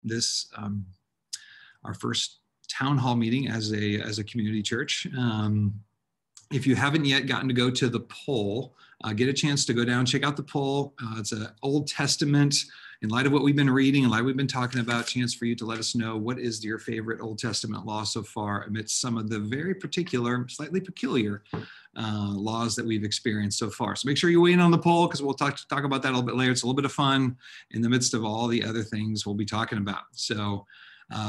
this our first town hall meeting as a community church. If you haven't yet gotten to go to the poll, get a chance to go down, check out the poll. It's an Old Testament, in light of what we've been reading, in light of what we've been talking about, chance for you to let us know what is your favorite Old Testament law so far amidst some of the very particular, slightly peculiar laws that we've experienced so far. So make sure you weigh in on the poll, because we'll talk about that a little bit later. It's a little bit of fun in the midst of all the other things we'll be talking about. So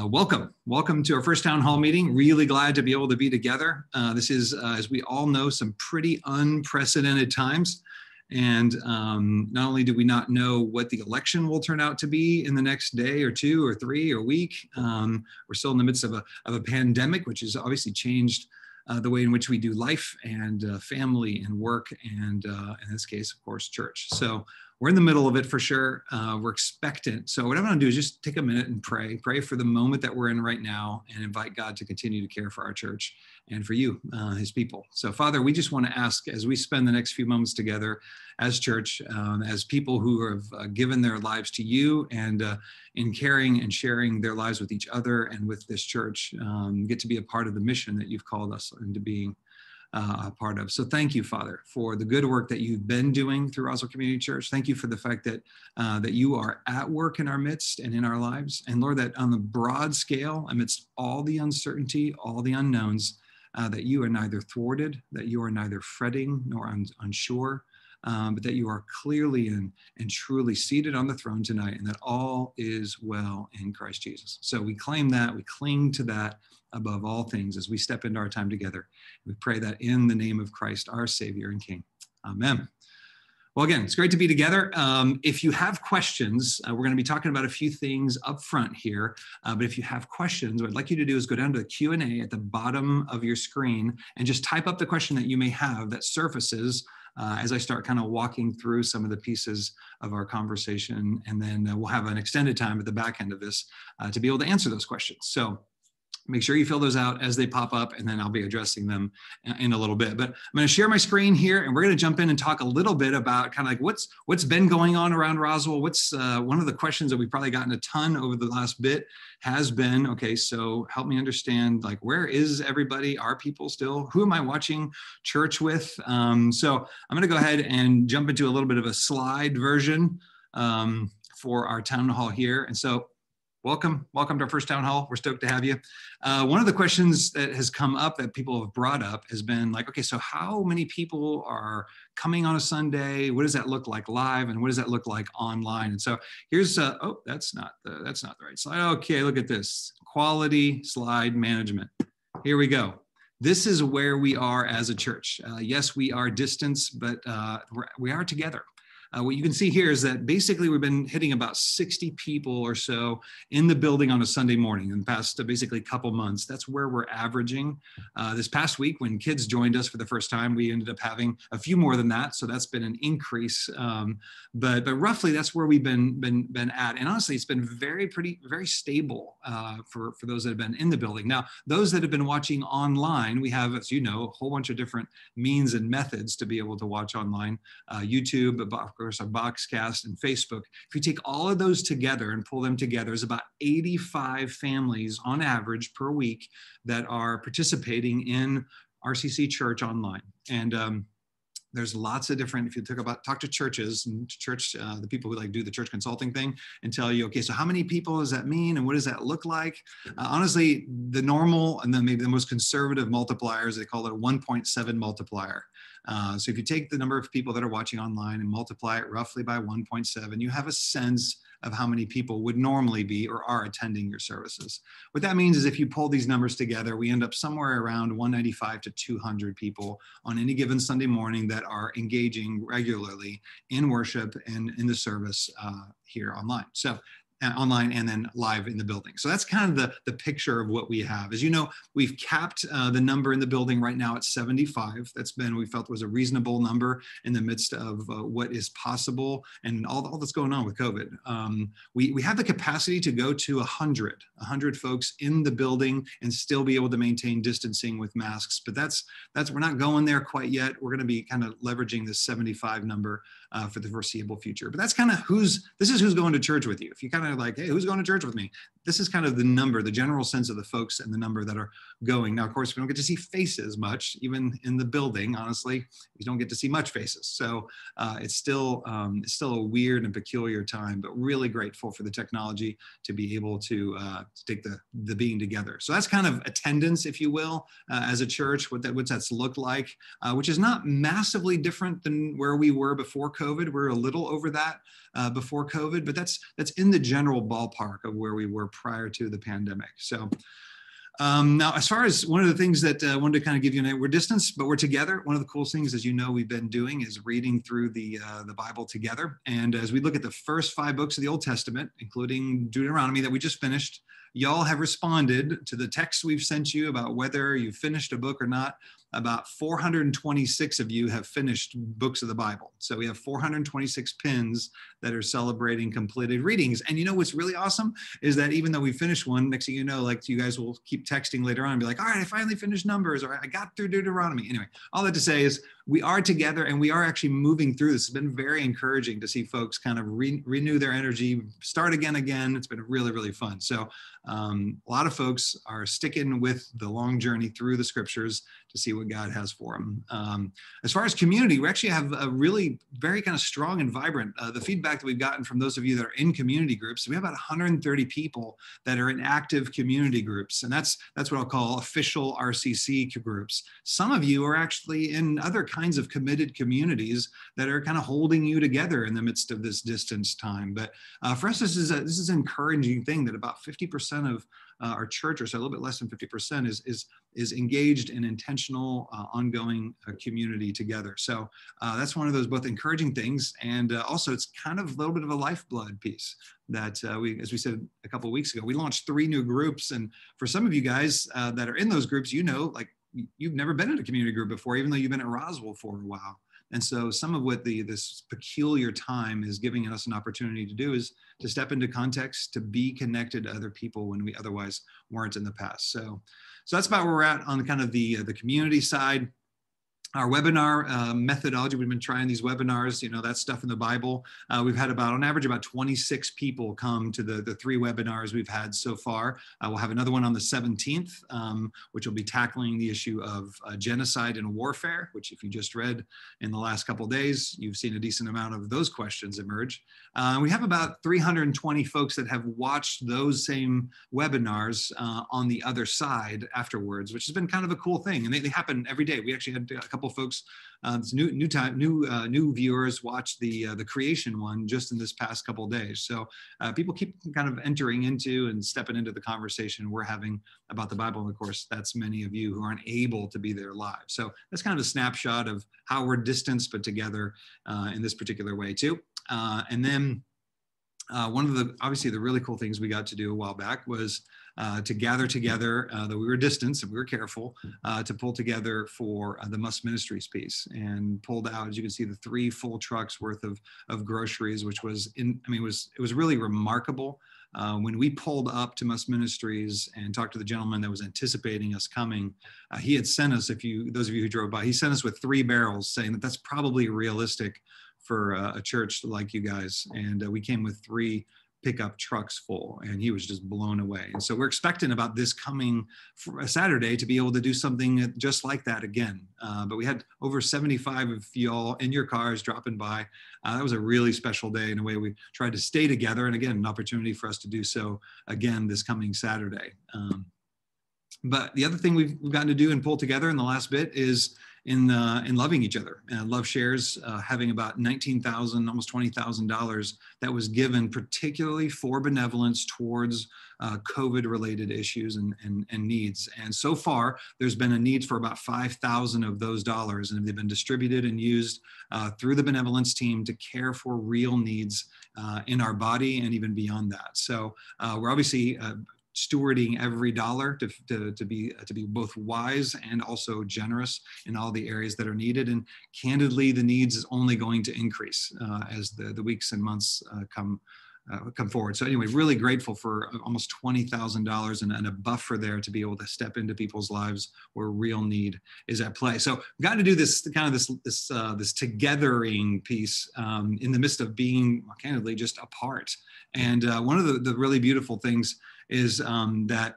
welcome to our first town hall meeting. Really glad to be able to be together. This is, as we all know, some pretty unprecedented times. And not only do we not know what the election will turn out to be in the next day or two or three or week, we're still in the midst of a pandemic, which has obviously changed the way in which we do life and family and work, and in this case, of course, church. So we're in the middle of it for sure. We're expectant. So what I'm going to do is just take a minute and pray for the moment that we're in right now, and invite God to continue to care for our church and for you, his people. So Father, we just want to ask, as we spend the next few moments together as church, as people who have given their lives to you, and in caring and sharing their lives with each other and with this church, get to be a part of the mission that you've called us into being a part of. So thank you, Father, for the good work that you've been doing through Roswell Community Church. Thank you for the fact that that you are at work in our midst and in our lives. And Lord, that on the broad scale, amidst all the uncertainty, all the unknowns, that you are neither thwarted, that you are neither fretting nor unsure, but that you are clearly and truly seated on the throne tonight, and that all is well in Christ Jesus. So we claim that, we cling to that above all things as we step into our time together. We pray that in the name of Christ, our Savior and King. Amen. Well, again, it's great to be together. If you have questions, we're going to be talking about a few things up front here. But if you have questions, what I'd like you to do is go down to the Q&A at the bottom of your screen and just type up the question that you may have that surfaces as I start kind of walking through some of the pieces of our conversation. And then we'll have an extended time at the back end of this to be able to answer those questions. So make sure you fill those out as they pop up, and then I'll be addressing them in a little bit. But I'm going to share my screen here, and we're going to jump in and talk a little bit about kind of like what's been going on around Roswell. What's one of the questions that we've probably gotten a ton over the last bit has been, okay, so help me understand, like, where is everybody? Are people still? Who am I watching church with? So I'm going to go ahead and jump into a little bit of a slide version for our town hall here. And so welcome to our first town hall. We're stoked to have you. One of the questions that has come up that people have brought up has been like, okay, so how many people are coming on a Sunday? What does that look like live, and what does that look like online? And so here's, oh, that's not the right slide. Okay, look at this, quality slide management. Here we go. This is where we are as a church. Yes, we are distanced, but we are together. What you can see here is that basically we've been hitting about 60 people or so in the building on a Sunday morning in the past basically couple months. That's where we're averaging. This past week, when kids joined us for the first time, we ended up having a few more than that. So that's been an increase. But roughly that's where we've been at. And honestly, it's been very stable for those that have been in the building. Now, those that have been watching online, we have, as you know, a whole bunch of different means and methods to be able to watch online. YouTube, of course, our Boxcast and Facebook. If you take all of those together and pull them together, there's about 85 families on average per week that are participating in RCC Church online. And there's lots of different, if you talk to churches and church, the people who like do the church consulting thing and tell you, okay, so how many people does that mean? And what does that look like? Honestly, the normal, and then maybe the most conservative multipliers, they call it a 1.7 multiplier. So if you take the number of people that are watching online and multiply it roughly by 1.7, you have a sense of how many people would normally be or are attending your services. What that means is if you pull these numbers together, we end up somewhere around 195 to 200 people on any given Sunday morning that are engaging regularly in worship and in the service here online. So online and then live in the building. So that's kind of the picture of what we have. As you know, we've capped the number in the building right now at 75. That's been, we felt was a reasonable number in the midst of what is possible and all that's going on with COVID. We have the capacity to go to 100 folks in the building and still be able to maintain distancing with masks, but that's we're not going there quite yet. We're going to be kind of leveraging this 75 number for the foreseeable future. But that's kind of this is who's going to church with you. If you kind of like, hey, who's going to church with me? This is kind of the number, the general sense of the folks and the number that are going. Now, of course, we don't get to see faces much, even in the building. Honestly, we don't get to see much faces. So it's still a weird and peculiar time, but really grateful for the technology to be able to take the being together. So that's kind of attendance, if you will, as a church, what that's looked like, which is not massively different than where we were before COVID. We're a little over that before COVID, but that's in the general ballpark of where we were prior to the pandemic. So now, as far as one of the things that I wanted to kind of give you, we're distance, but we're together. One of the coolest things, as you know, we've been doing is reading through the Bible together. And as we look at the first 5 books of the Old Testament, including Deuteronomy that we just finished, y'all have responded to the texts we've sent you about whether you finished a book or not. About 426 of you have finished books of the Bible. So we have 426 pins that are celebrating completed readings. And you know what's really awesome is that even though we finished one, next thing you know, like you guys will keep texting later on and be like, all right, I finally finished Numbers, or I got through Deuteronomy. Anyway, all that to say is we are together and we are actually moving through this. It's been very encouraging to see folks kind of renew their energy, start again. It's been really, really fun. So a lot of folks are sticking with the long journey through the scriptures to see what God has for them. As far as community, we actually have a really very kind of strong and vibrant, the feedback that we've gotten from those of you that are in community groups, we have about 130 people that are in active community groups. And that's what I'll call official RCC groups. Some of you are actually in other kinds of committed communities that are kind of holding you together in the midst of this distance time. But for us, this is an encouraging thing that about 50% of our church, or so a little bit less than 50%, is engaged in intentional, ongoing community together. So that's one of those both encouraging things, and also it's kind of a little bit of a lifeblood piece that as we said a couple of weeks ago, we launched 3 new groups, and for some of you guys that are in those groups, you know, like you've never been in a community group before, even though you've been at Roswell for a while. And so some of what this peculiar time is giving us an opportunity to do is to step into context, to be connected to other people when we otherwise weren't in the past. So that's about where we're at on kind of the community side. Our webinar methodology, we've been trying these webinars, you know, that stuff in the Bible. We've had on average, about 26 people come to the 3 webinars we've had so far. We'll have another one on the 17th, which will be tackling the issue of genocide and warfare, which if you just read in the last couple of days, you've seen a decent amount of those questions emerge. We have about 320 folks that have watched those same webinars on the other side afterwards, which has been kind of a cool thing. And they happen every day. We actually had a couple folks, new viewers watch the creation one just in this past couple of days. So people keep kind of entering into and stepping into the conversation we're having about the Bible. And of course, that's many of you who aren't able to be there live. So that's kind of a snapshot of how we're distanced but together in this particular way too. And then one of obviously the really cool things we got to do a while back was to gather together, though we were distant and we were careful, to pull together for the Must Ministries piece, and pulled out, as you can see, the 3 full trucks worth of groceries, which was it was really remarkable. When we pulled up to Must Ministries and talked to the gentleman that was anticipating us coming, he had sent us, those of you who drove by, he sent us with 3 barrels, saying that that's probably realistic for a church like you guys. And we came with 3 pickup trucks full, and he was just blown away. And so we're expecting about this coming Saturday to be able to do something just like that again. But we had over 75 of y'all in your cars dropping by. That was a really special day in a way. We tried to stay together, and again, an opportunity for us to do so again this coming Saturday. But the other thing we've gotten to do and pull together in the last bit is in loving each other. Love Shares having about $19,000, almost $20,000 that was given particularly for benevolence towards COVID-related issues and needs. And so far, there's been a need for about 5,000 of those dollars, and they've been distributed and used through the benevolence team to care for real needs in our body and even beyond that. So we're obviously stewarding every dollar to be both wise and also generous in all the areas that are needed. And candidly, the needs is only going to increase as the weeks and months come come forward. So anyway, really grateful for almost $20,000 and a buffer there to be able to step into people's lives where real need is at play. So we've got to do this kind of this togethering piece in the midst of being candidly just apart. And one of the really beautiful things is that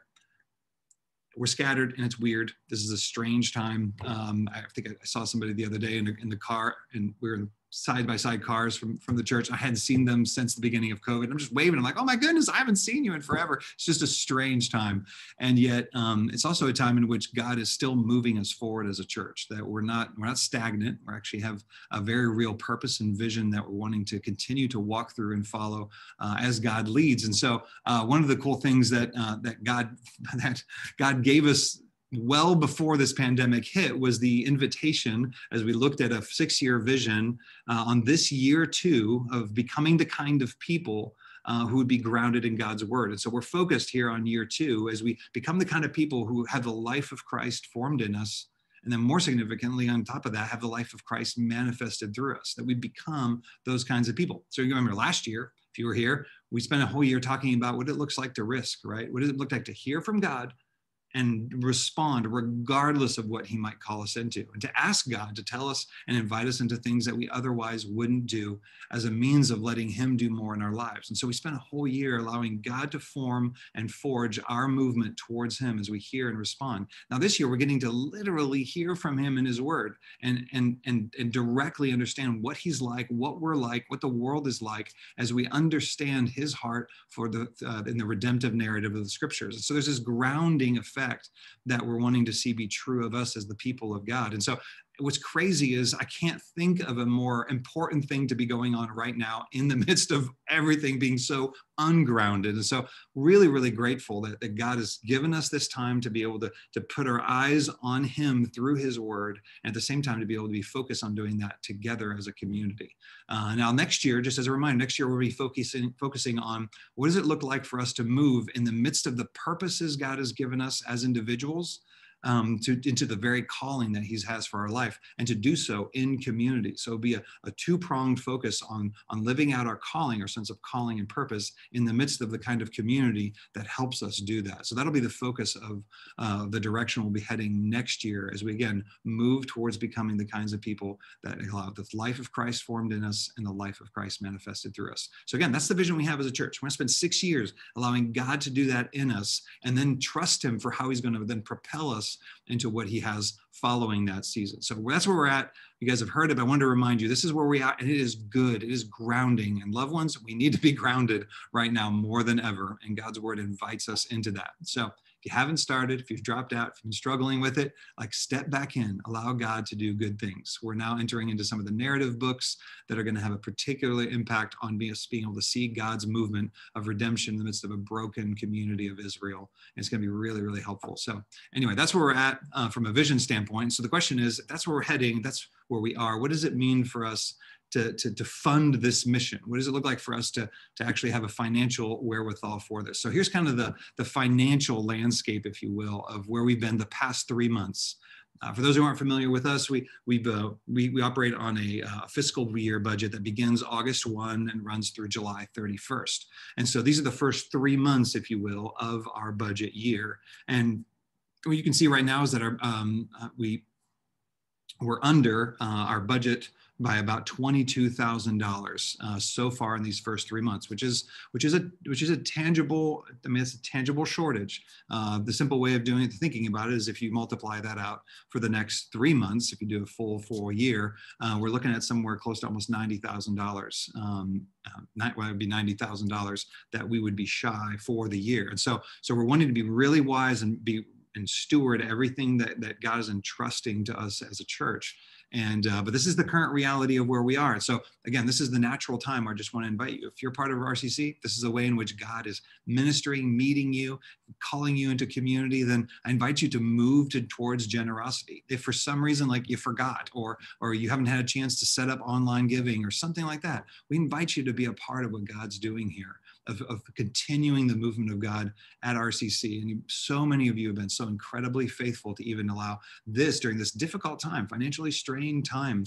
we're scattered and it's weird. This is a strange time. I think I saw somebody the other day in the car, and we were in side-by-side cars from the church. I hadn't seen them since the beginning of COVID. I'm just waving. I'm like, oh my goodness, I haven't seen you in forever. It's just a strange time. And yet it's also a time in which God is still moving us forward as a church, that we're not stagnant. We actually have a very real purpose and vision that we're wanting to continue to walk through and follow as God leads. And so one of the cool things that God gave us well before this pandemic hit was the invitation, as we looked at a 6-year vision on this year 2 of becoming the kind of people who would be grounded in God's word. And so we're focused here on year 2 as we become the kind of people who have the life of Christ formed in us. And then more significantly, on top of that, have the life of Christ manifested through us, that we become those kinds of people. So you remember last year, if you were here, we spent a whole year talking about what it looks like to risk, right? What does it look like to hear from God and respond regardless of what he might call us into, and to ask God to tell us and invite us into things that we otherwise wouldn't do as a means of letting him do more in our lives. And so we spent a whole year allowing God to form and forge our movement towards him as we hear and respond. Now this year, we're getting to literally hear from him in his word and directly understand what he's like, what we're like, what the world is like, as we understand his heart for in the redemptive narrative of the scriptures. And so there's this grounding effect that we're wanting to see be true of us as the people of God. And so what's crazy is I can't think of a more important thing to be going on right now in the midst of everything being so ungrounded. And so really, really grateful that God has given us this time to be able to put our eyes on him through his word, and at the same time to be able to be focused on doing that together as a community. Now next year, just as a reminder, next year we'll be focusing on what does it look like for us to move in the midst of the purposes God has given us as individuals, into the very calling that he has for our life, and to do so in community. So it'll be a two-pronged focus on living out our calling, our sense of calling and purpose in the midst of the kind of community that helps us do that. So that'll be the focus of the direction we'll be heading next year as we, again, move towards becoming the kinds of people that allow the life of Christ formed in us and the life of Christ manifested through us. So again, that's the vision we have as a church. We're going to spend 6 years allowing God to do that in us, and then trust him for how he's going to then propel us into what he has following that season. So that's where we're at. You guys have heard it, but I wanted to remind you, this is where we're at, and it is good. It is grounding. And loved ones, we need to be grounded right now more than ever. And God's word invites us into that. So if you haven't started, if you've dropped out, if you've been struggling with it, like step back in, allow God to do good things. We're now entering into some of the narrative books that are going to have a particular impact on us being able to see God's movement of redemption in the midst of a broken community of Israel. And it's going to be really, really helpful. So anyway, that's where we're at from a vision standpoint. So the question is, that's where we're heading. That's where we are. What does it mean for us to fund this mission? What does it look like for us to actually have a financial wherewithal for this? So here's kind of the financial landscape, if you will, of where we've been the past 3 months. For those who aren't familiar with us, we operate on a fiscal year budget that begins August 1 and runs through July 31st. And so these are the first 3 months, if you will, of our budget year. And what you can see right now is that we're under our budget by about $22,000 so far in these first 3 months, which is a tangible. I mean, it's a tangible shortage. The simple way of thinking about it is if you multiply that out for the next 3 months, if you do a full year, we're looking at somewhere close to almost $90,000. It would be $90,000 that we would be shy for the year. And so we're wanting to be really wise and steward everything that God is entrusting to us as a church. And but this is the current reality of where we are. So again, this is the natural time. I just want to invite you. If you're part of RCC, this is a way in which God is ministering, meeting you, calling you into community. Then I invite you to move towards generosity. If for some reason, like you forgot, or you haven't had a chance to set up online giving or something like that, we invite you to be a part of what God's doing here. of continuing the movement of God at RCC. And so many of you have been so incredibly faithful to even allow this during this difficult time, financially strained time,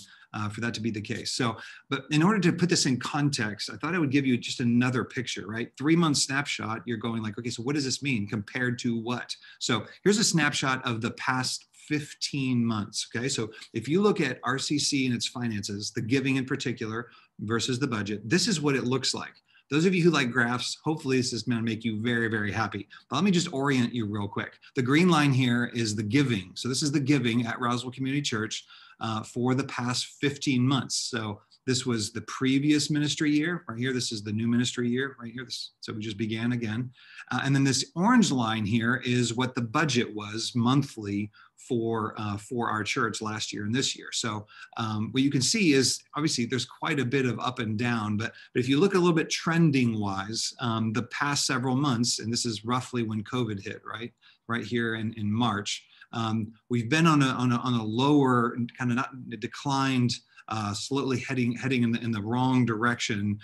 for that to be the case. So, but in order to put this in context, I thought I would give you just another picture, right? 3-month snapshot. You're going like, okay, so what does this mean compared to what? So here's a snapshot of the past 15 months. Okay. So if you look at RCC and its finances, the giving in particular versus the budget, this is what it looks like. Those of you who like graphs, hopefully this is going to make you very, very happy. But let me just orient you real quick. The green line here is the giving. So this is the giving at Roswell Community Church for the past 15 months. So this was the previous ministry year right here. This is the new ministry year right here. So we just began again. And then this orange line here is what the budget was monthly for our church last year and this year. So what you can see is obviously there's quite a bit of up and down, but if you look a little bit trending wise, the past several months, and this is roughly when COVID hit, right here in March, we've been on a lower kind of not declined, slowly heading in the wrong direction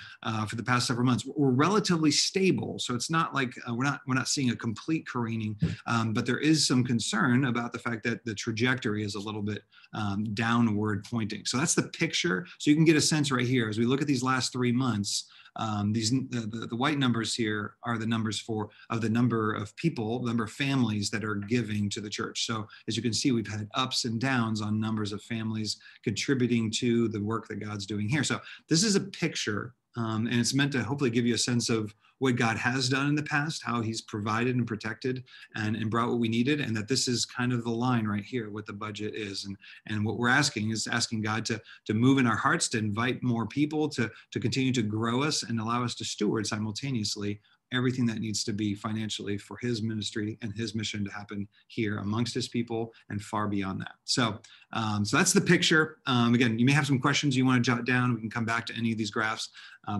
for the past several months. We're relatively stable, so it's not like we're not seeing a complete careening, but there is some concern about the fact that the trajectory is a little bit downward pointing. So that's the picture. So you can get a sense right here as we look at these last 3 months. The white numbers here are the numbers of the number of people, the number of families that are giving to the church. So as you can see, we've had ups and downs on numbers of families contributing to the work that God's doing here. So this is a picture, and it's meant to hopefully give you a sense of what God has done in the past, how he's provided and protected and brought what we needed, and that this is kind of the line right here, what the budget is. And what we're asking is asking God to move in our hearts, to invite more people, to continue to grow us and allow us to steward simultaneously everything that needs to be financially for his ministry and his mission to happen here amongst his people and far beyond that. So that's the picture. Again, you may have some questions you want to jot down. We can come back to any of these graphs,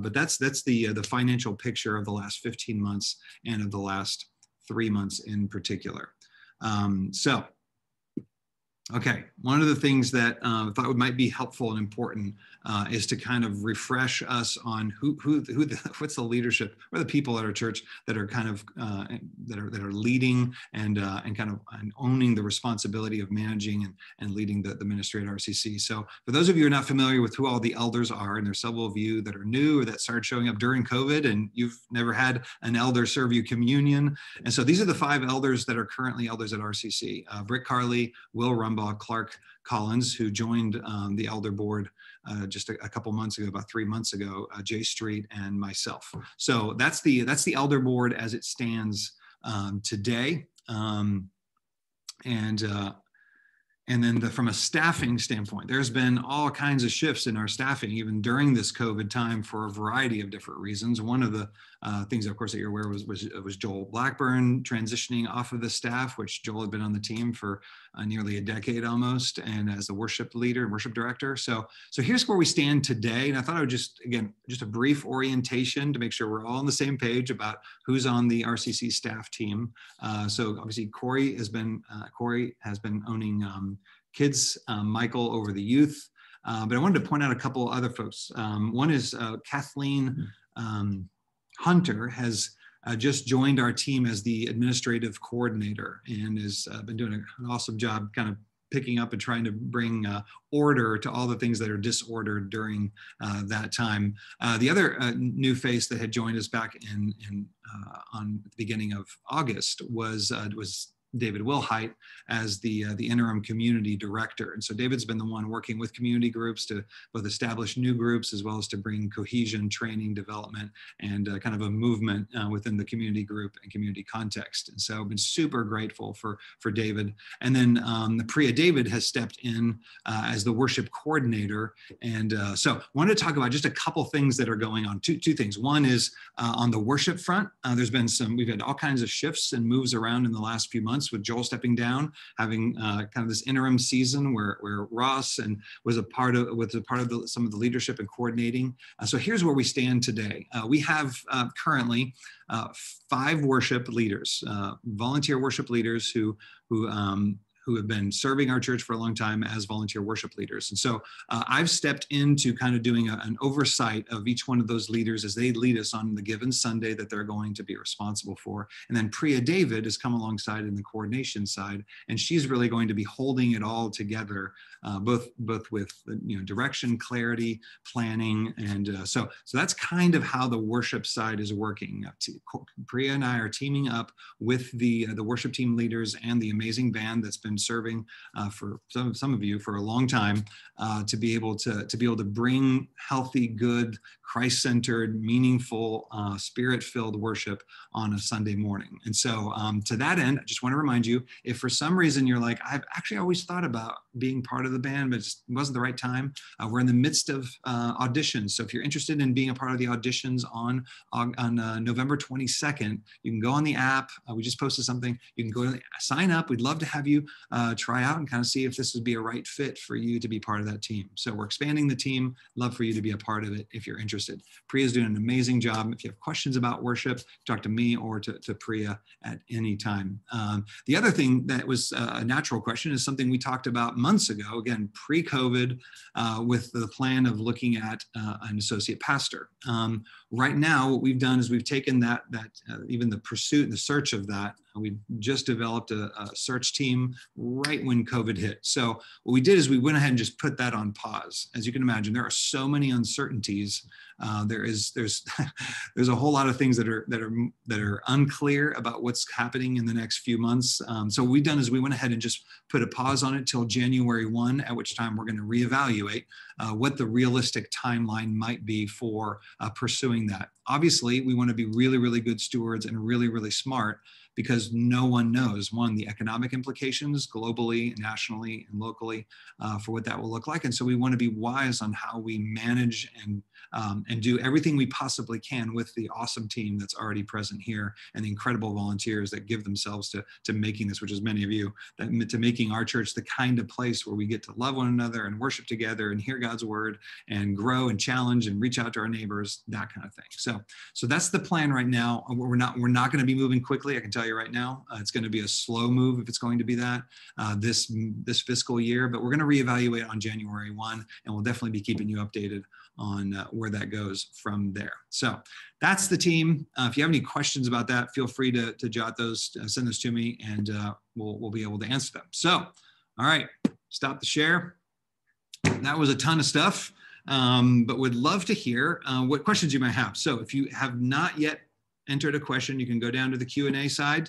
but that's the financial picture of the last 15 months and of the last 3 months in particular. Okay, one of the things that I thought might be helpful and important is to kind of refresh us on what's the leadership or the people at our church that are kind of that are leading and owning the responsibility of managing and leading the ministry at RCC. So for those of you who are not familiar with who all the elders are, and there's several of you that are new or that started showing up during COVID, and you've never had an elder serve you communion, and so these are the 5 elders that are currently elders at RCC: Britt Carley, Will Rumbaugh, Clark Collins, who joined the elder board just a couple months ago, about 3 months ago, Jay Street, and myself. So that's the elder board as it stands today. And then from a staffing standpoint, there's been all kinds of shifts in our staffing, even during this COVID time, for a variety of different reasons. One of the things, of course, that you're aware was Joel Blackburn transitioning off of the staff, which Joel had been on the team for nearly a decade almost, and as the worship leader and worship director. So here's where we stand today. And I thought I would just a brief orientation to make sure we're all on the same page about who's on the RCC staff team. So obviously Corey has been owning kids, Michael over the youth. But I wanted to point out a couple other folks. One is Kathleen Hunter has just joined our team as the administrative coordinator and has been doing an awesome job kind of picking up and trying to bring order to all the things that are disordered during that time. The other new face that had joined us back on the beginning of August was David Wilhite as the interim community director. And so David's been the one working with community groups to both establish new groups as well as to bring cohesion, training, development, and kind of a movement within the community group and community context. And so I've been super grateful for David. And then the Priya David has stepped in as the worship coordinator. And so I wanted to talk about just a couple things that are going on. Two things. One is on the worship front, we've had all kinds of shifts and moves around in the last few months, with Joel stepping down, having kind of this interim season where Ross was a part of some of the leadership and coordinating. So here's where we stand today. We have currently 5 worship leaders, volunteer worship leaders who who have been serving our church for a long time as volunteer worship leaders. And so I've stepped into kind of doing an oversight of each one of those leaders as they lead us on the given Sunday that they're going to be responsible for. And then Priya David has come alongside in the coordination side, and she's really going to be holding it all together, both with direction, clarity, planning, and so that's kind of how the worship side is working. Priya and I are teaming up with the worship team leaders and the amazing band that's been serving for some of you for a long time, to be able to bring healthy, good, Christ-centered, meaningful, spirit-filled worship on a Sunday morning. And so to that end, I just want to remind you, if for some reason you're like, I've actually always thought about being part of the band, but it just wasn't the right time, we're in the midst of auditions. So if you're interested in being a part of the auditions on November 22nd, you can go on the app. We just posted something. You can go sign up. We'd love to have you try out and kind of see if this would be a right fit for you to be part of that team. So we're expanding the team. Love for you to be a part of it if you're interested. Priya's doing an amazing job. If you have questions about worship, talk to me or to Priya at any time. The other thing that was a natural question is something we talked about months ago, again, pre-COVID, with the plan of looking at an associate pastor. Right now, what we've done is we've taken that even the pursuit and the search of that, we just developed a search team right when COVID hit. So what we did is we went ahead and just put that on pause. As you can imagine, there are so many uncertainties. There's a whole lot of things that are unclear about what's happening in the next few months. So what we've done is we went ahead and just put a pause on it till January 1, at which time we're going to reevaluate what the realistic timeline might be for pursuing that. Obviously, we want to be really, really good stewards and really, really smart, because no one knows, one, the economic implications globally, nationally, and locally for what that will look like. And so we want to be wise on how we manage and do everything we possibly can with the awesome team that's already present here and the incredible volunteers that give themselves to making this, which is many of you, to making our church the kind of place where we get to love one another and worship together and hear God's word and grow and challenge and reach out to our neighbors, that kind of thing. So that's the plan right now. We're not going to be moving quickly. I can tell you right now, it's going to be a slow move if it's going to be that this fiscal year, but we're going to reevaluate on January 1, and we'll definitely be keeping you updated on where that goes from there. So that's the team. If you have any questions about that, feel free to jot those, send those to me, and we'll be able to answer them. So, all right, stop the share. That was a ton of stuff, but would love to hear what questions you might have. So if you have not yet entered a question, you can go down to the Q&A side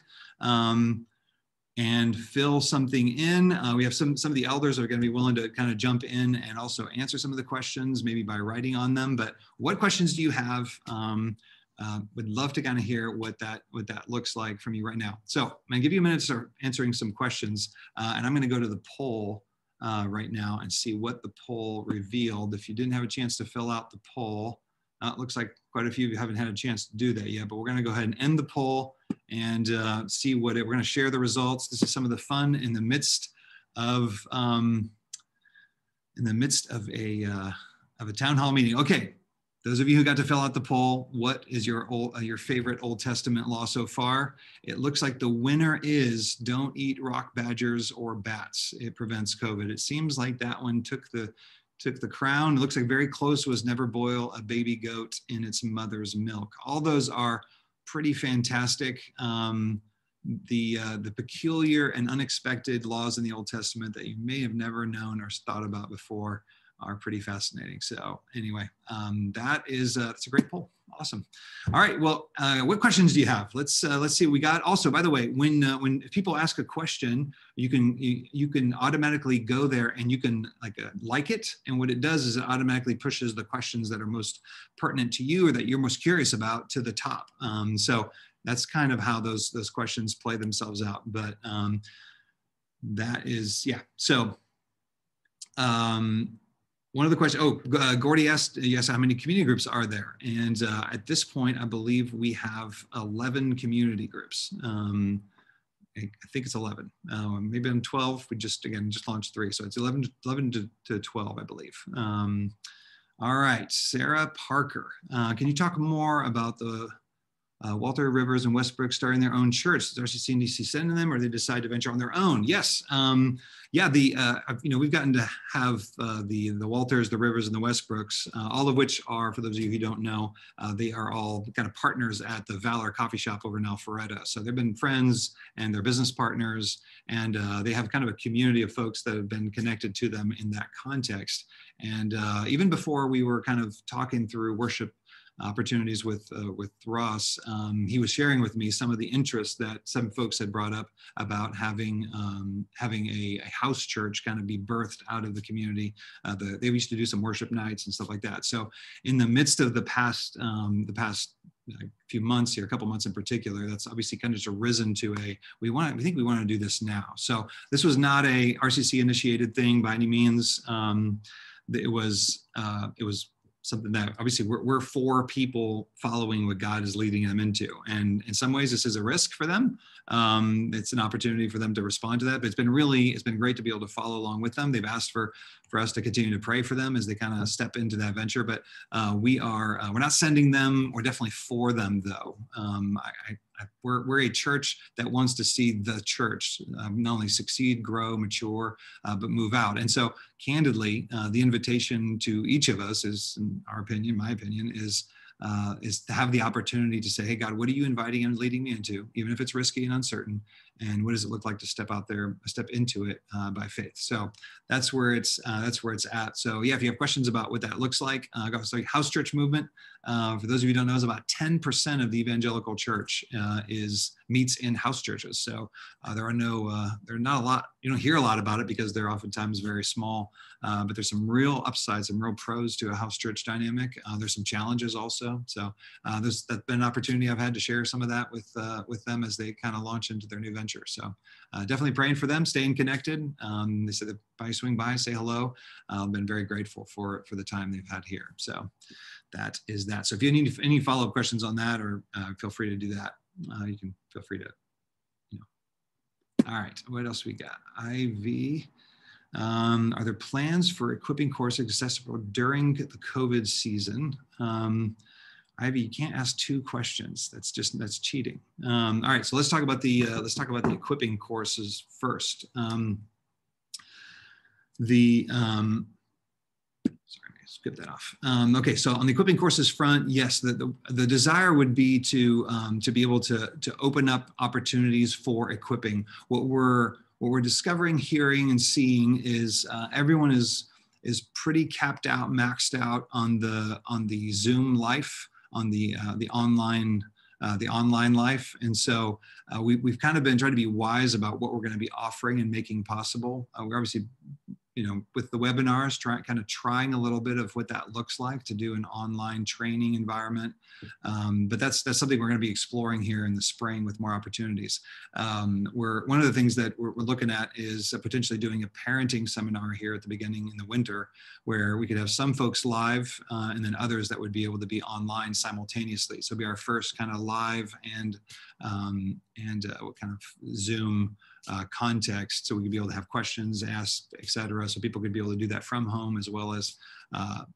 and fill something in. We have some of the elders are going to be willing to kind of jump in and also answer some of the questions, maybe by writing on them. But what questions do you have? Would love to kind of hear what that looks like from you right now. So I'm going to give you a minute to start answering some questions, and I'm going to go to the poll right now and see what the poll revealed. If you didn't have a chance to fill out the poll, it looks like quite a few of you haven't had a chance to do that yet, but we're going to go ahead and end the poll and see we're going to share the results. This is some of the fun in the midst of a town hall meeting. Okay, those of you who got to fill out the poll, what is your favorite Old Testament law so far? It looks like the winner is don't eat rock badgers or bats. It prevents COVID. It seems like that one took the crown. It looks like very close was never boil a baby goat in its mother's milk. All those are pretty fantastic. The peculiar and unexpected laws in the Old Testament that you may have never known or thought about before are pretty fascinating. So anyway, that's a great poll. Awesome. All right. Well, what questions do you have? Let's see. We got also, by the way, when people ask a question, you can automatically go there and you can like it. And what it does is it automatically pushes the questions that are most pertinent to you or that you're most curious about to the top. So that's kind of how those questions play themselves out. But that is, yeah. So one of the questions, Gordy asked, yes, how many community groups are there? And at this point, I believe we have 11 community groups. I think it's 11, maybe I'm 12. We just launched 3. So it's 11 to 12, I believe. All right, Sarah Parker. Can you talk more about the Walter, Rivers, and Westbrook starting their own church. Is RCC and DC sending them, or they decide to venture on their own? Yes. Yeah, we've gotten to have the Walters, the Rivers, and the Westbrooks, all of which are, for those of you who don't know, they are all kind of partners at the Valor Coffee Shop over in Alpharetta. So they've been friends and they're business partners, and they have kind of a community of folks that have been connected to them in that context. And even before we were kind of talking through worship opportunities with Ross, he was sharing with me some of the interest that some folks had brought up about having a house church kind of be birthed out of the community. They used to do some worship nights and stuff like that. So in the midst of the past few months here, a couple months in particular, that's obviously kind of just arisen to we think we want to do this now. So this was not a RCC initiated thing by any means. It was something that obviously we're for people following what God is leading them into. And in some ways, this is a risk for them. It's an opportunity for them to respond to that, but it's been great to be able to follow along with them. They've asked for us to continue to pray for them as they kind of step into that venture, but we're not sending them. We're definitely for them though. We're a church that wants to see the church not only succeed, grow, mature, but move out. And so candidly, the invitation to each of us is, in our opinion, my opinion, is to have the opportunity to say, hey, God, what are you inviting and leading me into, even if it's risky and uncertain? And what does it look like to step out there, step into it by faith? So that's where it's at. So yeah, if you have questions about what that looks like, house church movement. For those of you who don't know, is about 10% of the evangelical church meets in house churches. So there are not a lot. You don't hear a lot about it because they're oftentimes very small. But there's some real upsides, some real pros to a house church dynamic. There's some challenges also. So that's been an opportunity I've had to share some of that with them as they kind of launch into their new venture. So definitely praying for them, staying connected. They said that by swing by, say hello. I've been very grateful for the time they've had here. So that is that. So if you need any follow-up questions on that, or feel free to do that. You can feel free to, All right, what else we got? Ivy. Are there plans for equipping courses accessible during the COVID season? Ivy, you can't ask two questions. That's cheating. All right, so let's talk about the equipping courses first. Sorry, skip that off. Okay, so on the equipping courses front, yes, the desire would be to be able to open up opportunities for equipping. What we're discovering, hearing, and seeing is everyone is pretty capped out, maxed out on the Zoom life, on the online life, and so we've kind of been trying to be wise about what we're going to be offering and making possible. We're obviously, with the webinars, trying a little bit of what that looks like to do an online training environment. But that's something we're going to be exploring here in the spring with more opportunities. One of the things that we're looking at is potentially doing a parenting seminar here at the beginning in the winter, where we could have some folks live and then others that would be able to be online simultaneously. So it'll be our first kind of live and what kind of Zoom context, so we could be able to have questions asked, et cetera, so people could be able to do that from home, as well as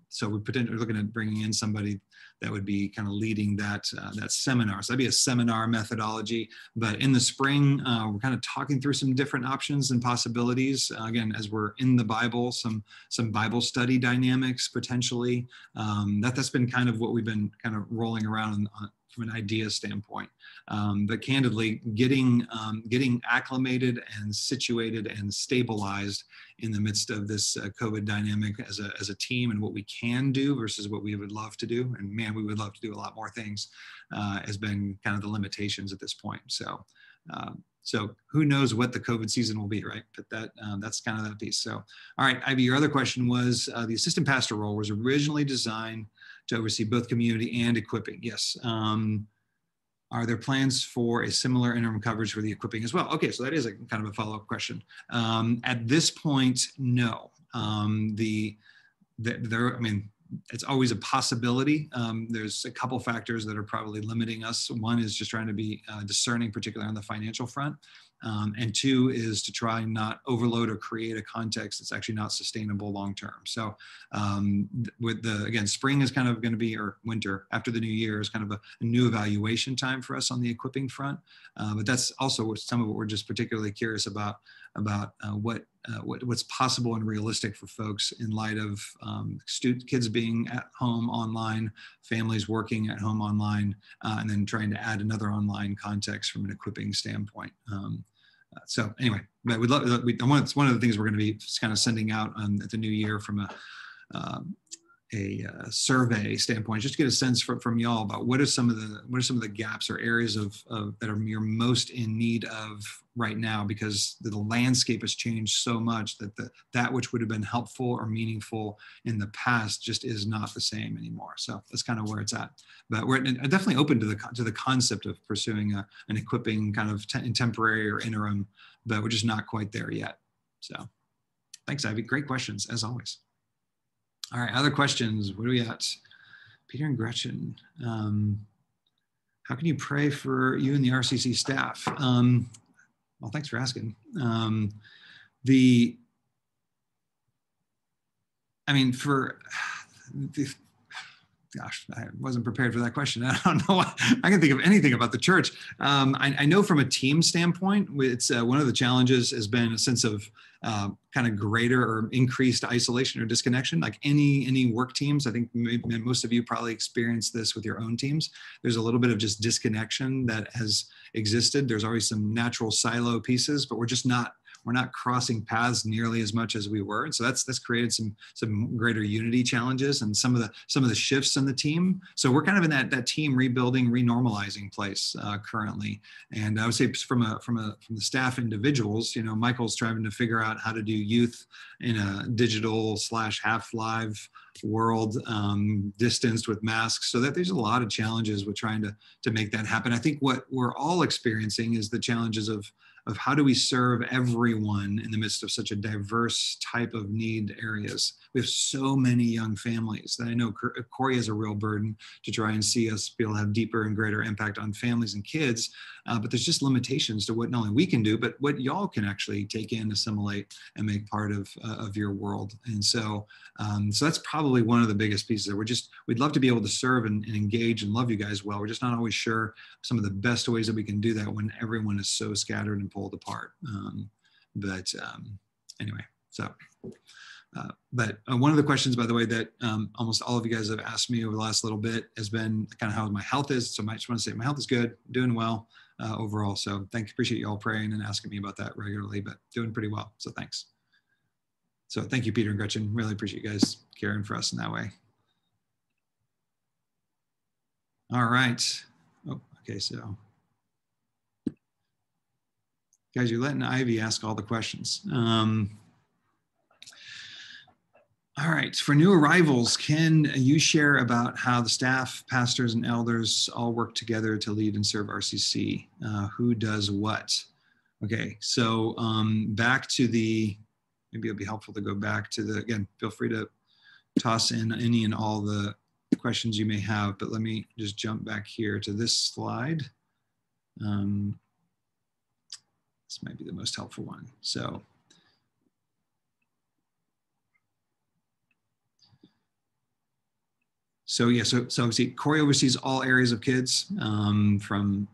so we're potentially looking at bringing in somebody that would be kind of leading that seminar. So that'd be a seminar methodology. But in the spring, we're kind of talking through some different options and possibilities. Again, as we're in the Bible, some Bible study dynamics potentially. That's been kind of what we've been kind of rolling around from an idea standpoint. But candidly, getting acclimated and situated and stabilized in the midst of this COVID dynamic as a team, and what we can do versus what we would love to do, and man, we would love to do a lot more things, has been kind of the limitations at this point. So who knows what the COVID season will be, right? But that's kind of that piece. So, all right, Ivy, your other question was the assistant pastor role was originally designed to oversee both community and equipping. Yes. Are there plans for a similar interim coverage for the equipping as well? Okay, so that is a kind of a follow-up question. At this point, no. it's always a possibility. There's a couple factors that are probably limiting us. One is just trying to be discerning, particularly on the financial front. And two is to try and not overload or create a context that's actually not sustainable long-term. So with again, spring is kind of going to be, or winter after the new year is kind of a new evaluation time for us on the equipping front. But that's also some of what we're just particularly curious about what's possible and realistic for folks in light of kids being at home online, families working at home online, and then trying to add another online context from an equipping standpoint. So anyway, but we'd love. It's one of the things we're going to be kind of sending out at the new year from a survey standpoint, just to get a sense from y'all about what are some of the gaps or areas of that you're most in need of right now, because the landscape has changed so much that that which would have been helpful or meaningful in the past just is not the same anymore. So that's kind of where it's at. But we're definitely open to the concept of pursuing an equipping kind of temporary or interim, but we're just not quite there yet. So thanks, Ivy. Great questions as always. All right, other questions. What do we got? Peter and Gretchen. How can you pray for you and the RCC staff? Well, thanks for asking. Gosh, I wasn't prepared for that question. I don't know. I can think of anything about the church. I know from a team standpoint, it's one of the challenges has been a sense of kind of greater or increased isolation or disconnection. Like any work teams, I think most of you probably experienced this with your own teams. There's a little bit of just disconnection that has existed. There's always some natural silo pieces, but we're not crossing paths nearly as much as we were. And so that's created some greater unity challenges and some of the shifts in the team. So we're kind of in that team rebuilding, renormalizing place currently. And I would say from the staff individuals, Michael's trying to figure out how to do youth in a digital / half live world, distanced with masks. So that there's a lot of challenges with trying to make that happen. I think what we're all experiencing is the challenges of how do we serve everyone in the midst of such a diverse type of need areas. We have so many young families that I know Corey has a real burden to try and see us be able to have deeper and greater impact on families and kids. But there's just limitations to what not only we can do, but what y'all can actually take in, assimilate, and make part of your world. And so that's probably one of the biggest pieces. We'd love to be able to serve and engage and love you guys well. We're just not always sure some of the best ways that we can do that when everyone is so scattered and pulled apart. Anyway, so. But one of the questions, by the way, that almost all of you guys have asked me over the last little bit has been kind of how my health is. So I just want to say my health is good, doing well overall. So appreciate you all praying and asking me about that regularly, but doing pretty well. So thanks. So thank you, Peter and Gretchen. Really appreciate you guys caring for us in that way. All right. Oh, okay, so. Guys, you're letting Ivy ask all the questions. All right, for new arrivals, can you share about how the staff, pastors, and elders all work together to lead and serve RCC? Who does what? Okay, so back to maybe it'll be helpful to go back to again, feel free to toss in any and all the questions you may have, but let me just jump back here to this slide. This might be the most helpful one. So yeah, so obviously Corey oversees all areas of kids, from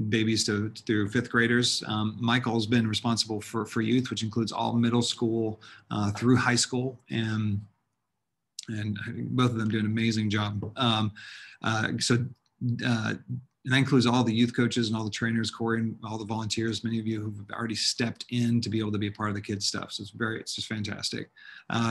babies through fifth graders. Michael's been responsible for youth, which includes all middle school through high school, and I think both of them do an amazing job. And that includes all the youth coaches and all the trainers, Corey, and all the volunteers, many of you who've already stepped in to be able to be a part of the kids stuff. So it's just fantastic.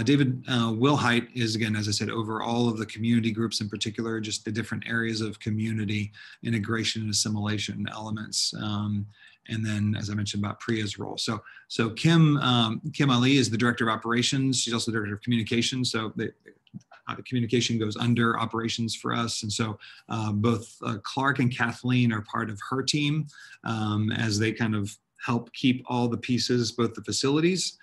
David Wilhite is, again, as I said, over all of the community groups in particular, just the different areas of community integration and assimilation elements. And then, as I mentioned about Priya's role. So Kim Ali is the director of operations. She's also the director of communications. So the communication goes under operations for us. And so both Clark and Kathleen are part of her team as they kind of help keep all the pieces, both the facilities,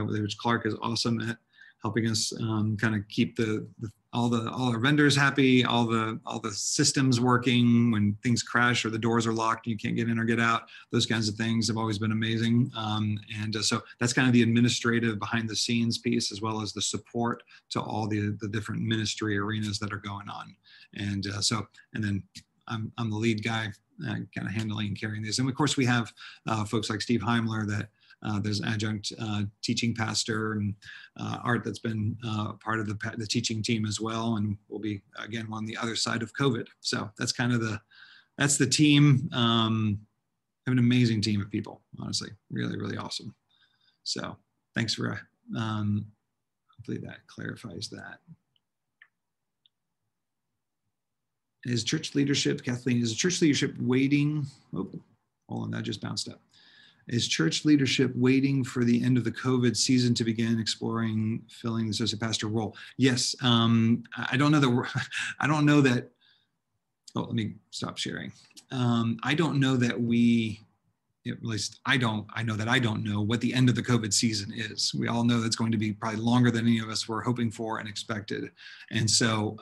which Clark is awesome at helping us kind of keep all our vendors happy, all the systems working. When things crash or the doors are locked, you can't get in or get out. Those kinds of things have always been amazing. So that's kind of the administrative behind the scenes piece, as well as the support to all the different ministry arenas that are going on. And then I'm the lead guy, kind of handling and carrying these. And of course we have folks like Steve Heimler that there's an adjunct teaching pastor, and Art that's been part of the teaching team as well, and will be again on the other side of COVID. So that's kind of that's the team. Have an amazing team of people, honestly, really, really awesome. So thanks for hopefully that clarifies that. Is church leadership, Kathleen, is church leadership waiting? Oh, hold on, that just bounced up. Is church leadership waiting for the end of the COVID season to begin exploring filling the associate pastor role? Yes. I don't know that. Oh, let me stop sharing. I don't know that at least I know that I don't know what the end of the COVID season is. We all know that's going to be probably longer than any of us were hoping for and expected. And so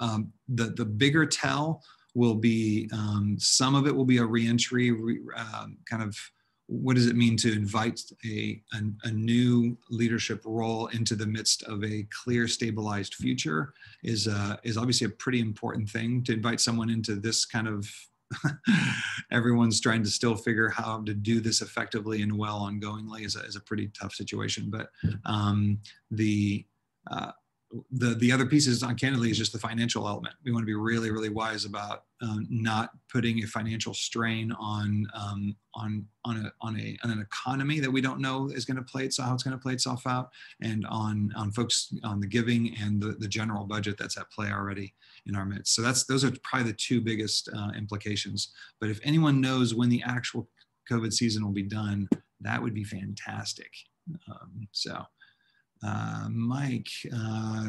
the bigger tell will be, some of it will be a reentry, kind of, what does it mean to invite a new leadership role into the midst of a clear, stabilized future is obviously a pretty important thing. To invite someone into this kind of, everyone's trying to still figure how to do this effectively and well ongoingly is a pretty tough situation. But the other pieces on candidly is just the financial element. We want to be really, really wise about not putting a financial strain on an economy that we don't know is going to how it's going to play itself out, and on folks on the giving and the general budget that's at play already in our midst. So those are probably the two biggest implications. But if anyone knows when the actual COVID season will be done, that would be fantastic. Mike,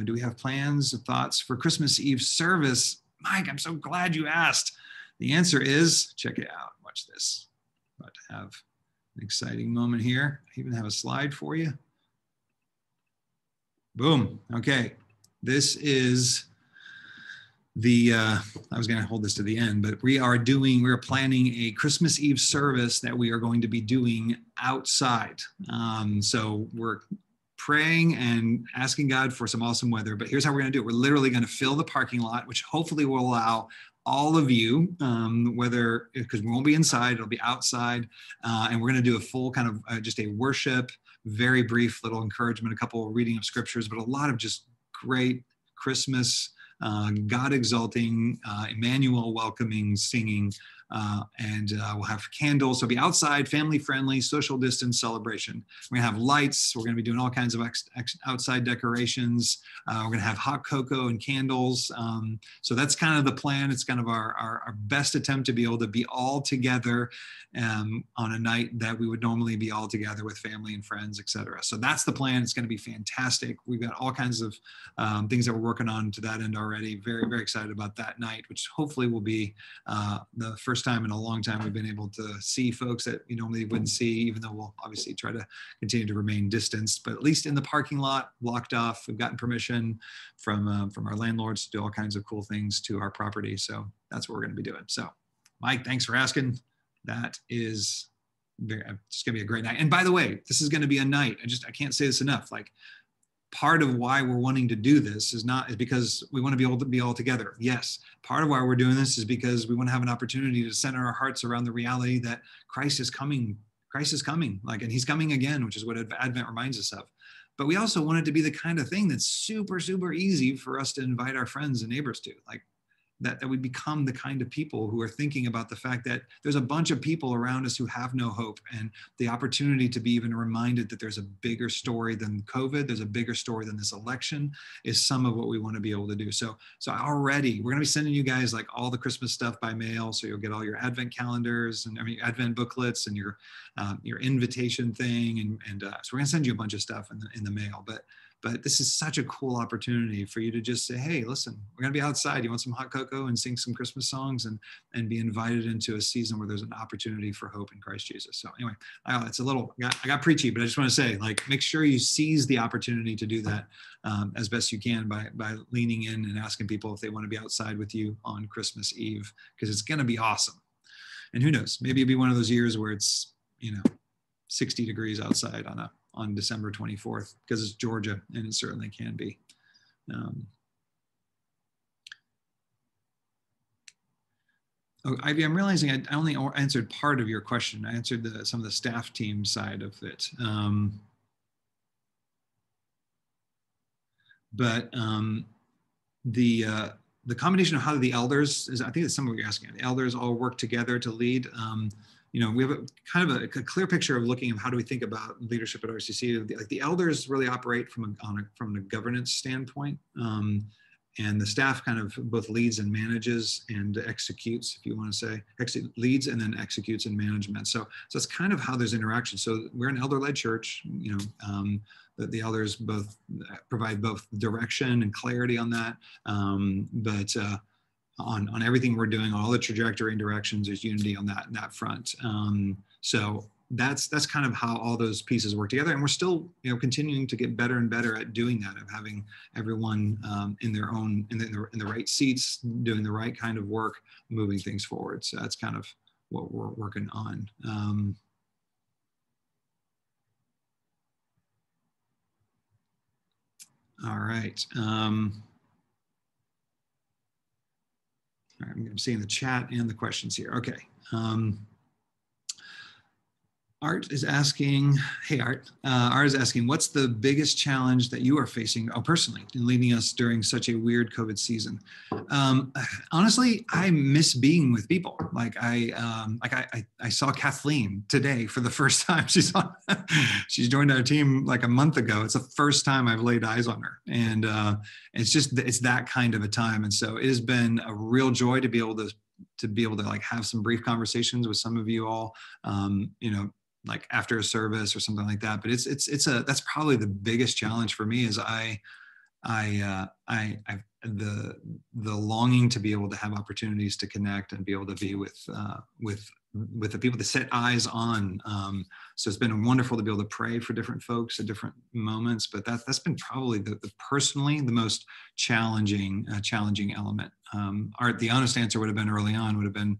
do we have plans or thoughts for Christmas Eve service? Mike, I'm so glad you asked. The answer is, check it out. Watch this. About to have an exciting moment here. I even have a slide for you. Boom. Okay. This is I was going to hold this to the end, but we are planning a Christmas Eve service that we are going to be doing outside. So we're praying and asking God for some awesome weather, but here's how we're going to do it. We're literally going to fill the parking lot, which hopefully will allow all of you, because we won't be inside, it'll be outside, and we're going to do a full kind of just a worship, very brief little encouragement, a couple of reading of scriptures, but a lot of just great Christmas, God exalting, Emmanuel welcoming, singing, and we'll have candles. So it'll be outside, family friendly, social distance celebration. We're gonna have lights. We're gonna be doing all kinds of outside decorations. We're gonna have hot cocoa and candles. So that's kind of the plan. It's kind of our best attempt to be able to be all together on a night that we would normally be all together with family and friends, etc. So that's the plan. It's gonna be fantastic. We've got all kinds of things that we're working on to that end already. Very, very excited about that night, which hopefully will be the first time in a long time we've been able to see folks that we normally wouldn't see, even though we'll obviously try to continue to remain distanced, but at least in the parking lot, blocked off. We've gotten permission from our landlords to do all kinds of cool things to our property. So that's what we're going to be doing. So Mike, thanks for asking. That is it's going to be a great night. And by the way, this is going to be a night. I can't say this enough. Like, part of why we're wanting to do this is because we want to be able to be all together. Yes. Part of why we're doing this is because we want to have an opportunity to center our hearts around the reality that Christ is coming. Christ is coming, and he's coming again, which is what Advent reminds us of. But we also want it to be the kind of thing that's super, super easy for us to invite our friends and neighbors to, that we become the kind of people who are thinking about the fact that there's a bunch of people around us who have no hope, and the opportunity to be even reminded that there's a bigger story than COVID, there's a bigger story than this election, is some of what we want to be able to do. So already we're going to be sending you guys all the Christmas stuff by mail. So you'll get all your Advent calendars and Advent booklets and your invitation thing. And so we're going to send you a bunch of stuff in the mail, but but this is such a cool opportunity for you to just say, hey, listen, we're going to be outside. You want some hot cocoa and sing some Christmas songs and be invited into a season where there's an opportunity for hope in Christ Jesus. So anyway, it's a little, I got preachy, but I just want to say, like, make sure you seize the opportunity to do that as best you can by leaning in and asking people if they want to be outside with you on Christmas Eve, because it's going to be awesome. And who knows, maybe it'll be one of those years where it's, 60 degrees outside on December 24th, because it's Georgia, and it certainly can be. Ivy, I'm realizing I only answered part of your question. I answered some of the staff team side of it. But the combination of how the elders I think it's some of what you're asking. The elders all work together to lead. We have a clear picture of looking at how do we think about leadership at RCC. Like the elders really operate from a governance standpoint, and the staff kind of both leads and manages and executes, if you want to say, leads and then executes in management. So that's kind of how there's interaction. So we're an elder-led church. The elders both provide both direction and clarity on that, but on everything we're doing, all the trajectory and directions, there's unity on that front. So that's kind of how all those pieces work together, and we're still continuing to get better and better at doing that, of having everyone in the right seats, doing the right kind of work, moving things forward. So that's kind of what we're working on. All right. All right, I'm seeing the chat and the questions here. Okay. Art is asking, hey Art, Art is asking, what's the biggest challenge that you are facing, personally, in leading us during such a weird COVID season? Honestly, I miss being with people. Like I saw Kathleen today for the first time. She's joined our team like a month ago. It's the first time I've laid eyes on her, and it's that kind of a time. And so it has been a real joy to be able to like have some brief conversations with some of you all, like after a service or something like that. But that's probably the biggest challenge for me, is the longing to be able to have opportunities to connect and be able to be with the people to set eyes on. So it's been wonderful to be able to pray for different folks at different moments, but that's been probably personally the most challenging element. Art, the honest answer would have been early on, would have been,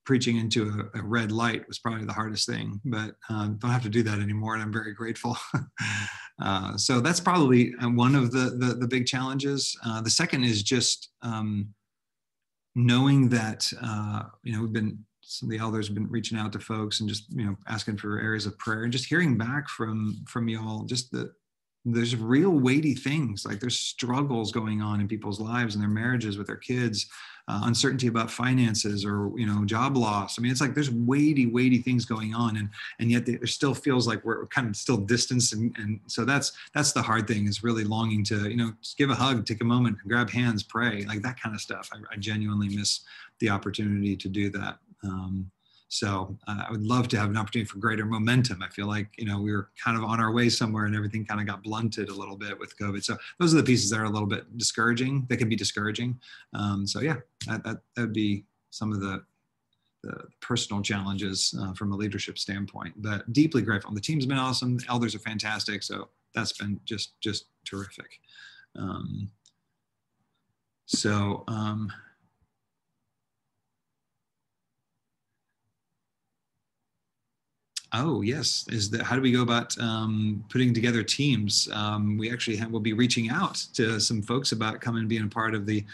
preaching into a red light was probably the hardest thing, but don't have to do that anymore, and I'm very grateful. So that's probably one of the big challenges. The second is just knowing that some of the elders have been reaching out to folks and just asking for areas of prayer, and just hearing back from y'all, just there's real weighty things, like there's struggles going on in people's lives and their marriages with their kids, uncertainty about finances, or job loss. I mean, it's like there's weighty things going on, and yet there still feels like we're kind of still distanced, and so that's the hard thing, is really longing to just give a hug, take a moment, grab hands, pray, like that kind of stuff. I genuinely miss the opportunity to do that. So I would love to have an opportunity for greater momentum. I feel like, we were kind of on our way somewhere, and everything kind of got blunted a little bit with COVID. So those are the pieces that are a little bit discouraging. They can be discouraging. So yeah, that would be some of the personal challenges from a leadership standpoint, but deeply grateful. The team's been awesome. The elders are fantastic. So that's been just terrific. Oh yes, how do we go about putting together teams? We actually will be reaching out to some folks about coming and being a part of the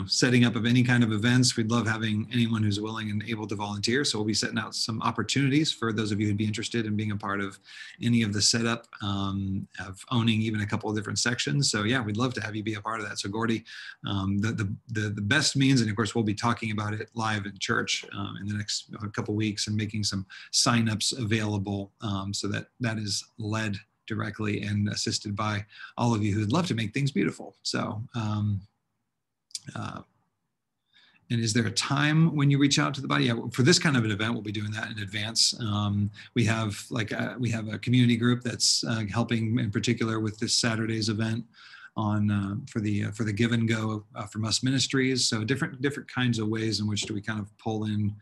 setting up of any kind of events. We'd love having anyone who's willing and able to volunteer. So we'll be setting out some opportunities for those of you who'd be interested in being a part of any of the setup, of owning even a couple of different sections. So yeah, we'd love to have you be a part of that. So Gordy, the best means, and of course we'll be talking about it live in church in the next couple of weeks, and making some signups available, so that is led directly and assisted by all of you who'd love to make things beautiful. So And is there a time when you reach out to the body? Yeah, for this kind of an event, we'll be doing that in advance. We have a community group that's helping in particular with this Saturday's event on for the Give and Go from Us Ministries. So different kinds of ways in which do we kind of pull in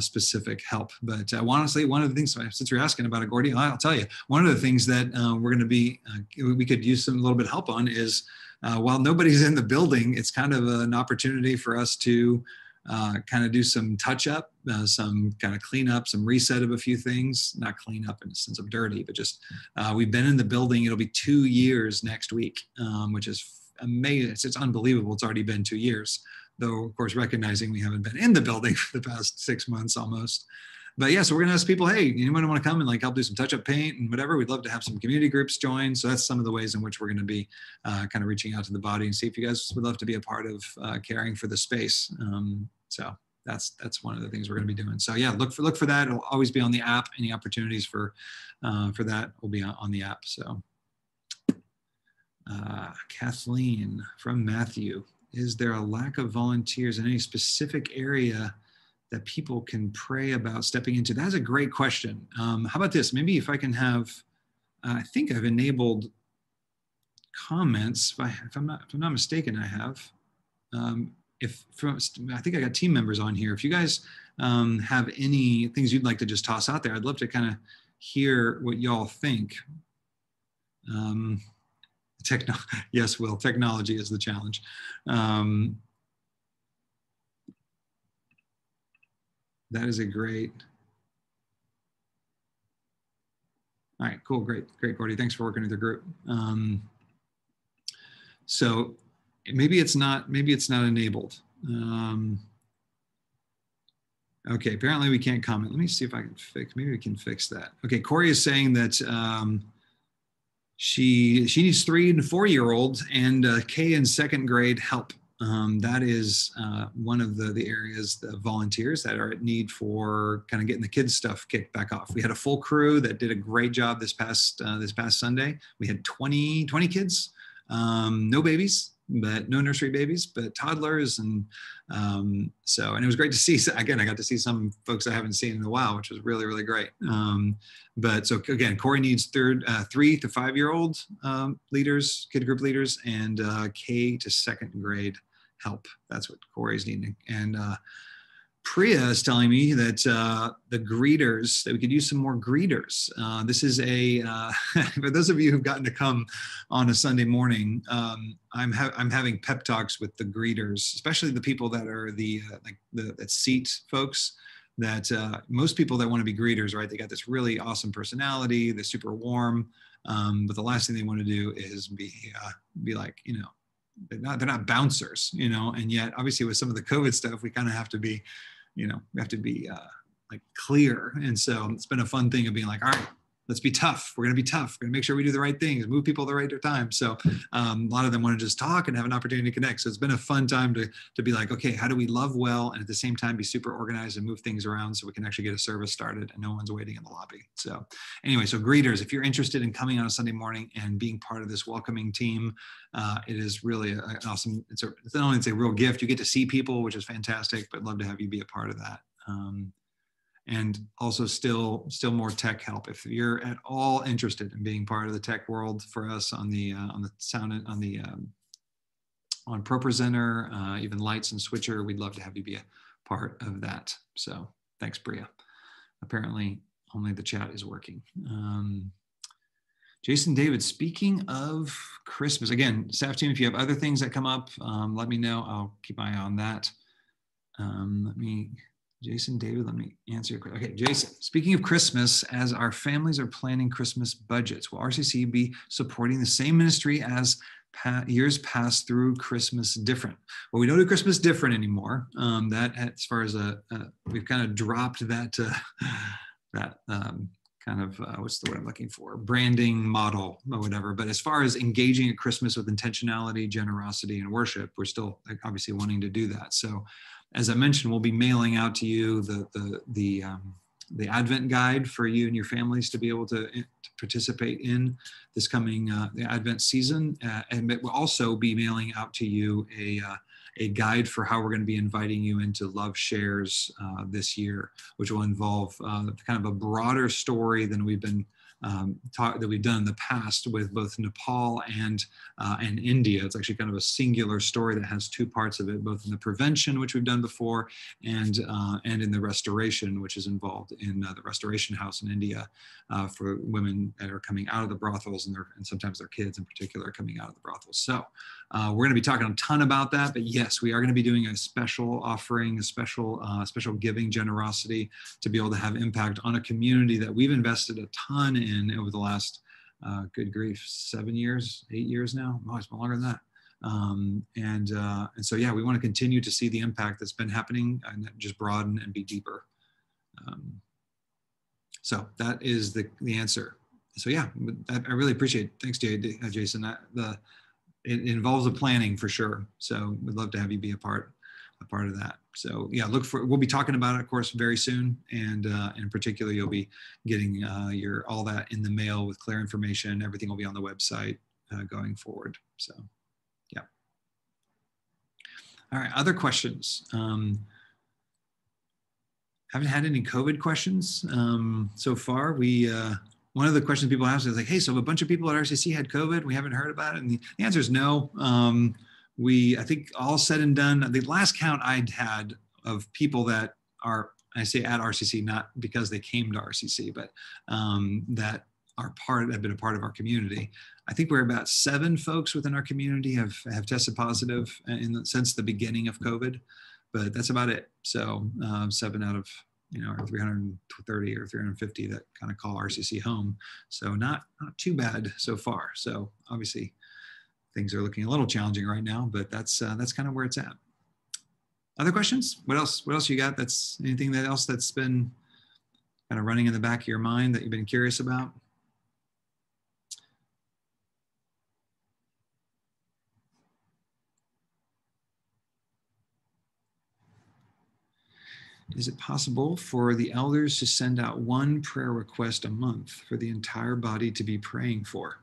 specific help. But honestly, one of the things, since you're asking about it, Gordy, I'll tell you, one of the things that we're going to be, we could use a little bit of help on is, while nobody's in the building, it's kind of an opportunity for us to kind of do some touch up, some kind of clean up, some reset of a few things, not clean up in the sense of dirty, but just we've been in the building. It'll be 2 years next week, which is amazing. It's unbelievable. It's already been 2 years, though, of course, recognizing we haven't been in the building for the past 6 months almost. But yeah, so we're gonna ask people, hey, anyone want to come and like help do some touch-up paint and whatever? We'd love to have some community groups join. So that's some of the ways in which we're gonna be kind of reaching out to the body and see if you guys would love to be a part of caring for the space. So that's one of the things we're gonna be doing. So yeah, look for that. It'll always be on the app. Any opportunities for that will be on the app. So Kathleen from Matthew, is there a lack of volunteers in any specific area that people can pray about stepping into? That's a great question. How about this? Maybe if I can have, I think I've enabled comments. If I'm not mistaken, I have. I think I got team members on here. If you guys have any things you'd like to just toss out there, I'd love to kind of hear what y'all think. Yes, Will, technology is the challenge. That is a great. All right, cool, great, Gordy. Thanks for working with the group. So maybe it's not enabled. Okay, apparently we can't comment. Let me see if I can maybe we can fix that. Okay, Corey is saying that she needs 3 and 4-year-olds and K in 2nd grade help. That is one of the areas, the volunteers that are at need for kind of getting the kids stuff kicked back off. We had a full crew that did a great job this past Sunday. We had 20 kids, no babies, but no nursery babies, but toddlers. And and it was great to see, again, I got to see some folks I haven't seen in a while, which was really, really great. But so again, Corey needs 3 to 5-year-old leaders, kid group leaders, and K to 2nd grade help. That's what Corey's needing. And Priya is telling me that the greeters, that we could use some more greeters. This is for those of you who've gotten to come on a Sunday morning, I'm having pep talks with the greeters, especially the people that are the seat folks. That most people that want to be greeters, right? They got this really awesome personality, they're super warm, but the last thing they want to do is be like, you know, they're not bouncers, you know. And yet, obviously, with some of the COVID stuff, we kind of have to be, you know, we have to be like clear. And so it's been a fun thing of being like, all right, let's be tough. We're going to be tough. We're going to make sure we do the right things, move people at the right time. So a lot of them want to just talk and have an opportunity to connect. So it's been a fun time to be like, okay, how do we love well and at the same time be super organized and move things around so we can actually get a service started and no one's waiting in the lobby. So anyway, so greeters, if you're interested in coming on a Sunday morning and being part of this welcoming team, it is really an awesome, it's not only a real gift, you get to see people, which is fantastic, but love to have you be a part of that. And also still more tech help. If you're at all interested in being part of the tech world for us on ProPresenter, even Lights and Switcher, we'd love to have you be a part of that. So thanks, Bria. Apparently only the chat is working. Jason David, speaking of Christmas, again, staff team, if you have other things that come up, let me know. I'll keep my eye on that. Jason David, let me answer your question. Okay, Jason, speaking of Christmas, as our families are planning Christmas budgets, will RCC be supporting the same ministry as years past through Christmas different? Well, we don't do Christmas different anymore. That, as far as we've kind of dropped that kind of, what's the word I'm looking for? Branding model or whatever. But as far as engaging at Christmas with intentionality, generosity, and worship, we're still obviously wanting to do that. So as I mentioned, we'll be mailing out to you the Advent guide for you and your families to be able to participate in this coming the Advent season. And we'll also be mailing out to you a guide for how we're going to be inviting you into Love Shares this year, which will involve kind of a broader story than we've been that we've done in the past with both Nepal and India. It's actually kind of a singular story that has two parts of it, both in the prevention, which we've done before, and in the restoration, which is involved in the Restoration House in India for women that are coming out of the brothels, and sometimes their kids in particular are coming out of the brothels. So we're going to be talking a ton about that, but yes, we are going to be doing a special offering, a special giving generosity to be able to have impact on a community that we've invested a ton in over the last, good grief, 7 years, 8 years now. Oh, it's been longer than that. And so, yeah, we want to continue to see the impact that's been happening and just broaden and be deeper. So that is the answer. So yeah, I really appreciate it. Thanks, Jason. It involves a planning for sure. So we'd love to have you be a part of that. So yeah, we'll be talking about it, of course, very soon. And in particular, you'll be getting all that in the mail with clear information. Everything will be on the website going forward. So yeah. All right, other questions. Haven't had any COVID questions so far. One of the questions people ask is like, hey, so a bunch of people at RCC had COVID. We haven't heard about it. And the answer is no. I think all said and done, the last count I'd had of people that are, I say at RCC, not because they came to RCC, but that have been a part of our community. I think we're about 7 folks within our community have tested positive since the beginning of COVID, but that's about it. So 7 out of our 330 or 350 that kind of call RCC home. So not too bad so far. So obviously things are looking a little challenging right now, but that's kind of where it's at. Other questions? What else you got? That's anything else that's been kind of running in the back of your mind that you've been curious about? Is it possible for the elders to send out one prayer request a month for the entire body to be praying for?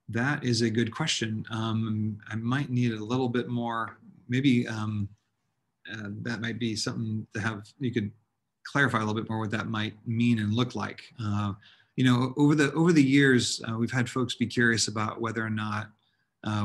That is a good question. I might need a little bit more, maybe that might be something you could clarify a little bit more what that might mean and look like. Over the years, we've had folks be curious about whether or not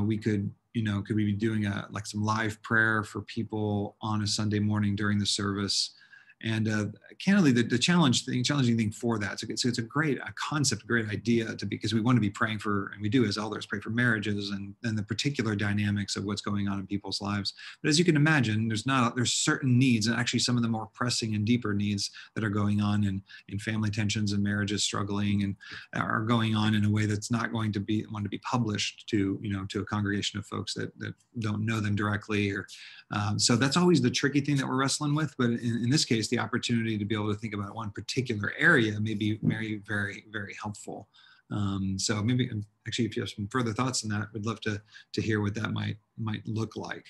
we could we be doing some live prayer for people on a Sunday morning during the service? And candidly, the challenging thing for that, it's a great concept, a great idea because we want to be praying for, and we do as elders, pray for marriages and the particular dynamics of what's going on in people's lives. But as you can imagine, there's certain needs, and actually some of the more pressing and deeper needs that are going on in family tensions and marriages struggling and are going on in a way that's not going to be published to a congregation of folks that don't know them directly. So that's always the tricky thing that we're wrestling with. But in this case, the opportunity to be able to think about one particular area may be very, very, very helpful. So maybe actually, if you have some further thoughts on that, we'd love to hear what that might look like.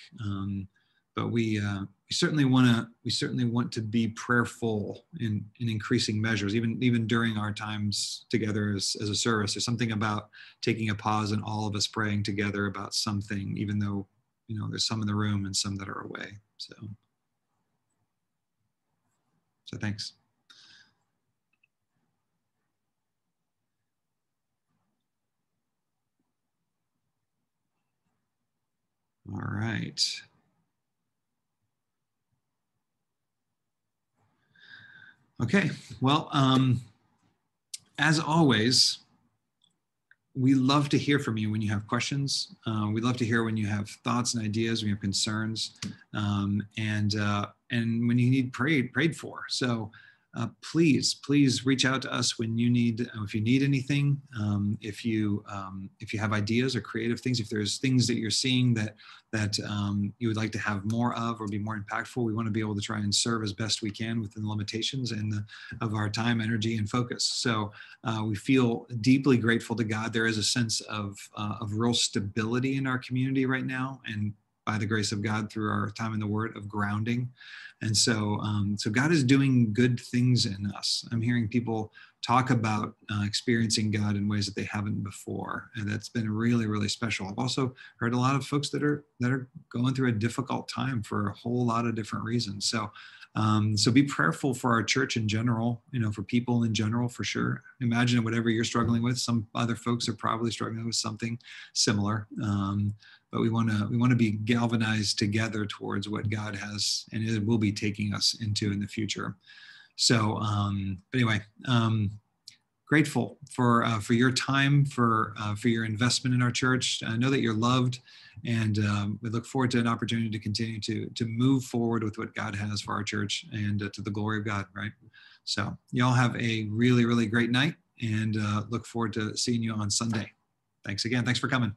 But we certainly want to be prayerful in increasing measures, even during our times together as a service. There's something about taking a pause and all of us praying together about something, even though there's some in the room and some that are away. So thanks. All right. Okay, well, as always, we love to hear from you when you have questions. We love to hear when you have thoughts and ideas, when you have concerns, and when you need prayed for. So please reach out to us when you need, if you need anything, if you have ideas or creative things, if there's things that you're seeing that you would like to have more of or be more impactful. We want to be able to try and serve as best we can within the limitations of our time, energy, and focus. So we feel deeply grateful to God. There is a sense of real stability in our community right now, and by the grace of God through our time in the Word of grounding. And so, so God is doing good things in us. I'm hearing people talk about experiencing God in ways that they haven't before, and that's been really, really special. I've also heard a lot of folks that are going through a difficult time for a whole lot of different reasons. So, so be prayerful for our church in general, for people in general, for sure. Imagine whatever you're struggling with, some other folks are probably struggling with something similar. But we want to be galvanized together towards what God has and it will be taking us into in the future. So, but anyway, grateful for your time, for your investment in our church. I know that you're loved, and we look forward to an opportunity to continue to move forward with what God has for our church and to the glory of God. Right. So, y'all have a really, really great night, and look forward to seeing you on Sunday. Thanks again. Thanks for coming.